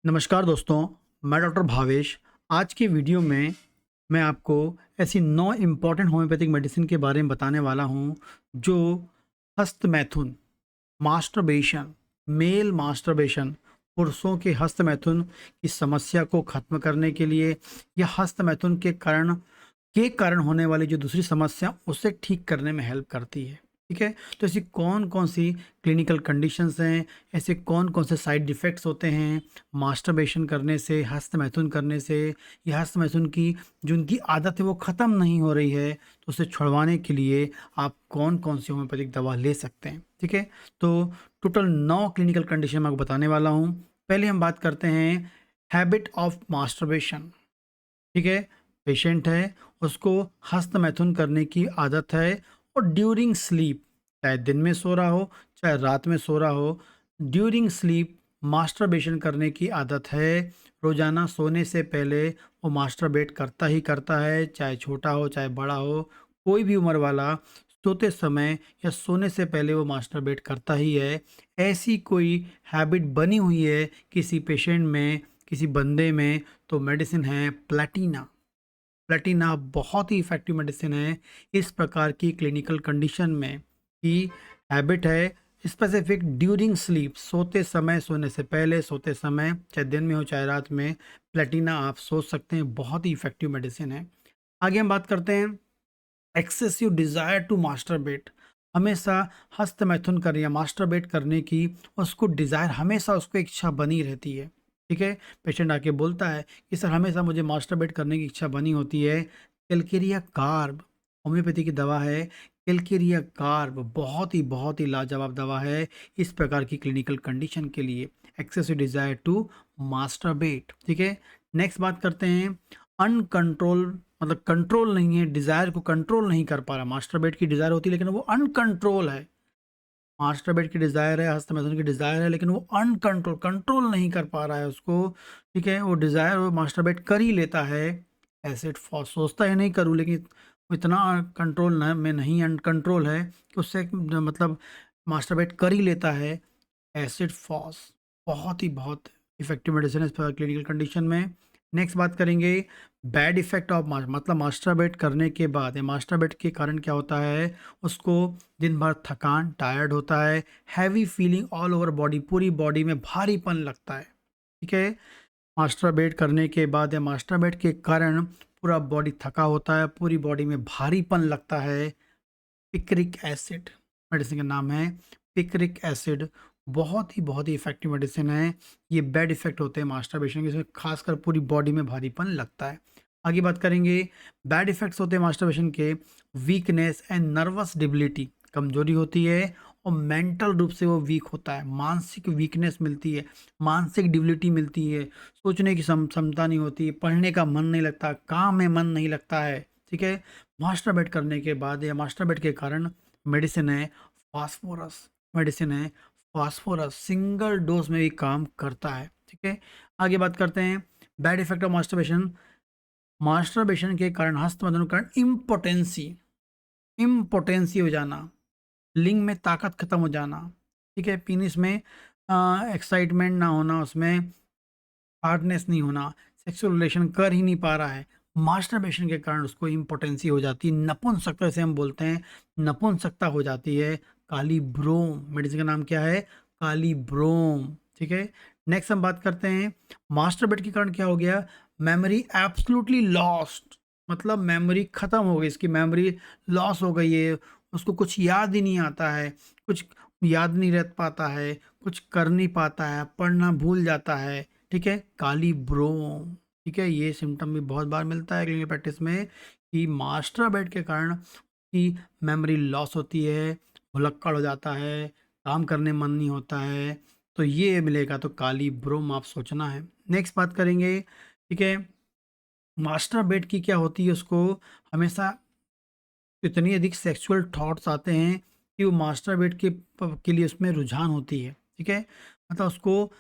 नमस्कार दोस्तों, मैं डॉक्टर भावेश। आज की वीडियो में मैं आपको ऐसी 9 इम्पॉर्टेंट होम्योपैथिक मेडिसिन के बारे में बताने वाला हूँ, जो हस्तमैथुन, मास्टरबेशन, मेल मास्टरबेशन, पुरुषों के हस्तमैथुन की समस्या को खत्म करने के लिए या हस्तमैथुन के कारण होने वाली जो दूसरी समस्या उसे ठीक करने में हेल्प करती है। ठीक है? तो ऐसी कौन-कौन सी क्लिनिकल कंडीशंस हैं, ऐसे कौन-कौन से साइड इफ़ेक्ट्स होते हैं मास्टरबेशन करने से, हस्तमैथुन करने से या हस्तमैथुन की जो उनकी आदत है वो ख़त्म नहीं हो रही है, तो उसे छुड़वाने के लिए आप कौन-कौन सी होम्योपैथिक दवा ले सकते हैं। ठीक है? तो टोटल 9 क्लिनिकल कंडीशन मैं आपको बताने वाला हूँ। पहले हम बात करते हैं हैबिट ऑफ मास्टरबेशन। ठीक है? पेशेंट है, उसको हस्तमैथुन करने की आदत है और ड्यूरिंग स्लीप, चाहे दिन में सो रहा हो, चाहे रात में सो रहा हो, ड्यूरिंग स्लीप मास्टरबेशन करने की आदत है। रोज़ाना सोने से पहले वो मास्टरबेट करता ही करता है, चाहे छोटा हो, चाहे बड़ा हो, कोई भी उम्र वाला सोते समय या सोने से पहले वो मास्टरबेट करता ही है। ऐसी कोई हैबिट बनी हुई है किसी पेशेंट में, किसी बंदे में, तो मेडिसिन है प्लैटिना। प्लैटिना बहुत ही इफ़ेक्टिव मेडिसिन है इस प्रकार की क्लिनिकल कंडीशन में कि हैबिट है स्पेसिफिक ड्यूरिंग स्लीप, सोते समय, सोने से पहले, सोते समय, चाहे दिन में हो चाहे रात में, प्लैटिना आप सोच सकते हैं, बहुत ही इफ़ेक्टिव मेडिसिन है। आगे हम बात करते हैं एक्सेसिव डिज़ायर टू मास्टरबेट। हमेशा हस्तमैथुन करने या मास्टरबेट करने की उसको डिज़ायर, हमेशा उसको इच्छा बनी रहती है। ठीक है? पेशेंट आके बोलता है कि सर हमेशा मुझे मास्टरबेट करने की इच्छा बनी होती है। कैलकेरिया कार्ब होम्योपैथी की दवा है। कैलकेरिया कार्ब बहुत ही लाजवाब दवा है इस प्रकार की क्लिनिकल कंडीशन के लिए। Excessive desire to masturbate. ठीक है? नेक्स्ट बात करते हैं अनकंट्रोल, मतलब कंट्रोल नहीं है, डिज़ायर को कंट्रोल नहीं कर पा रहा। मास्टरबेट की डिज़ायर होती है लेकिन वो अनकंट्रोल है। मास्टरबेट की डिज़ायर है, हस्तमैथुन की डिज़ायर है, लेकिन वो कंट्रोल नहीं कर पा रहा है उसको। ठीक है? वो डिज़ायर वो मास्टरबेट कर ही लेता है। एसिड फ़ॉस सोचता है नहीं करूँ, लेकिन वो इतना कंट्रोल न में नहीं, अनकंट्रोल है कि उससे मतलब मास्टरबेट कर ही लेता है। एसिड फ़ॉस बहुत इफ़ेक्टिव मेडिसिन है इस क्लिनिकल कंडीशन में। नेक्स्ट बात करेंगे बैड इफ़ेक्ट ऑफ मतलब मास्टरबेट करने के बाद या मास्टरबेट के कारण क्या होता है, उसको दिन भर थकान, टायर्ड होता है, heavy feeling all over body, पूरी बॉडी में भारीपन लगता है। ठीक है? मास्टरबेट करने के बाद या मास्टरबेट के कारण पूरा बॉडी थका होता है, पूरी बॉडी में भारीपन लगता है। पिक्रिक एसिड मेडिसिन का नाम है। पिक्रिक एसिड बहुत ही इफ़ेक्टिव मेडिसिन है। ये बैड इफ़ेक्ट होते हैं मास्टरबेशन के, इसमें खासकर पूरी बॉडी में भारीपन लगता है। आगे बात करेंगे बैड इफ़ेक्ट्स होते हैं मास्टरबेशन के, वीकनेस एंड नर्वस डिबिलिटी, कमज़ोरी होती है और मेंटल रूप से वो वीक होता है, मानसिक वीकनेस मिलती है, मानसिक डिबिलिटी मिलती है, सोचने की क्षमता नहीं होती, पढ़ने का मन नहीं लगता, काम में मन नहीं लगता है। ठीक है? मास्टरबेट करने के बाद या मास्टरबेट के कारण मेडिसिन है फास्फोरस। मेडिसिन है फास्फोरस, सिंगल डोज में भी काम करता है। ठीक है? आगे बात करते हैं bad effect of masturbation. Masturbation के कारण, हस्तमैथुन के कारण इम्पोटेंसी, इम्पोटेंसी हो जाना, लिंग में ताकत खत्म हो जाना। ठीक है? पीनिस में एक्साइटमेंट ना होना, उसमें हार्डनेस नहीं होना, सेक्सुअल रिलेशन कर ही नहीं पा रहा है। मास्टरबेशन के कारण उसको इम्पोटेंसी हो जाती है, नपुंसकता जैसे हम बोलते हैं, नपुंसकता हो जाती है। काली ब्रोम मेडिसिन का नाम क्या है? काली ब्रोम। ठीक है? नेक्स्ट हम बात करते हैं मास्टरबेट के कारण क्या हो गया, मेमोरी एब्सोल्युटली लॉस्ट, मतलब मेमोरी खत्म हो गई, इसकी मेमोरी लॉस हो गई है, उसको कुछ याद ही नहीं आता है, कुछ याद नहीं रह पाता है, कुछ कर नहीं पाता है, पढ़ना भूल जाता है। ठीक है? काली ब्रोम। ठीक है? ये सिम्पटम भी बहुत बार मिलता है क्लिनिकल प्रैक्टिस में कि मास्टरबेट के कारण की मेमोरी लॉस होती है, भुलक्कड़ हो जाता है, काम करने मन नहीं होता है, तो ये मिलेगा तो काली ब्रोम आप सोचना है। नेक्स्ट बात करेंगे। ठीक है? मास्टरबेट की क्या होती है, उसको हमेशा इतनी अधिक सेक्सुअल थॉट्स आते हैं कि वो मास्टरबेट के लिए उसमें रुझान होती है। ठीक है? मतलब उसको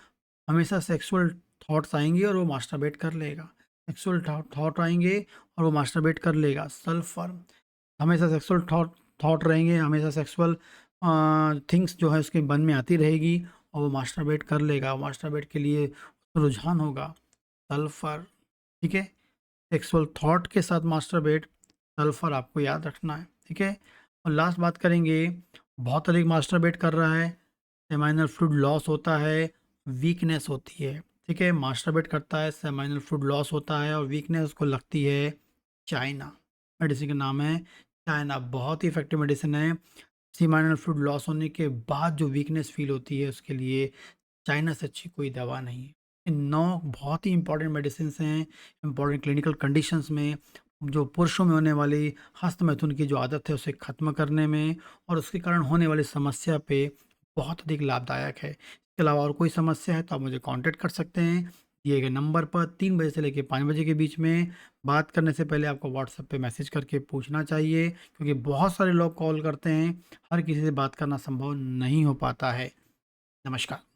हमेशा सेक्सुअल थॉट्स आएँगे और वो मास्टरबेट कर लेगा। सेक्सुअल थॉट आएँगे और वो मास्टरबेट कर लेगा। सल्फर, हमेशा सेक्सुअल थॉट थॉट रहेंगे, हमेशा सेक्सुअल थिंग्स जो है उसके मन में आती रहेगी और वो मास्टरबेट कर लेगा। मास्टरबेट के लिए रुझान होगा सल्फर। ठीक है, सेक्सुअल थॉट के साथ मास्टरबेट, सल्फर आपको याद रखना है। ठीक है, और लास्ट बात करेंगे, बहुत अधिक मास्टरबेट कर रहा है, सेमाइनल फ्लूइड लॉस होता है, वीकनेस होती है। ठीक है, मास्टरबेट करता है, सेमाइनल फ्लूइड लॉस होता है और वीकनेस उसको लगती है। चाइना मेडिसिन का नाम है, चाइना बहुत ही इफेक्टिव मेडिसिन है। सेमाइनल फ्लूइड लॉस होने के बाद जो वीकनेस फील होती है उसके लिए चाइना से अच्छी कोई दवा नहीं है। इन 9 बहुत ही इंपॉर्टेंट मेडिसिन्स हैं, इंपॉर्टेंट क्लिनिकल कंडीशंस में, जो पुरुषों में होने वाली हस्तमैथुन की जो आदत है उसे ख़त्म करने में और उसके कारण होने वाली समस्या पे बहुत अधिक लाभदायक है। इसके अलावा और कोई समस्या है तो आप मुझे कॉन्टैक्ट कर सकते हैं दिए गए नंबर पर। 3 बजे से लेकर 5 बजे के बीच में बात करने से पहले आपको व्हाट्सएप पे मैसेज करके पूछना चाहिए, क्योंकि बहुत सारे लोग कॉल करते हैं, हर किसी से बात करना संभव नहीं हो पाता है। नमस्कार।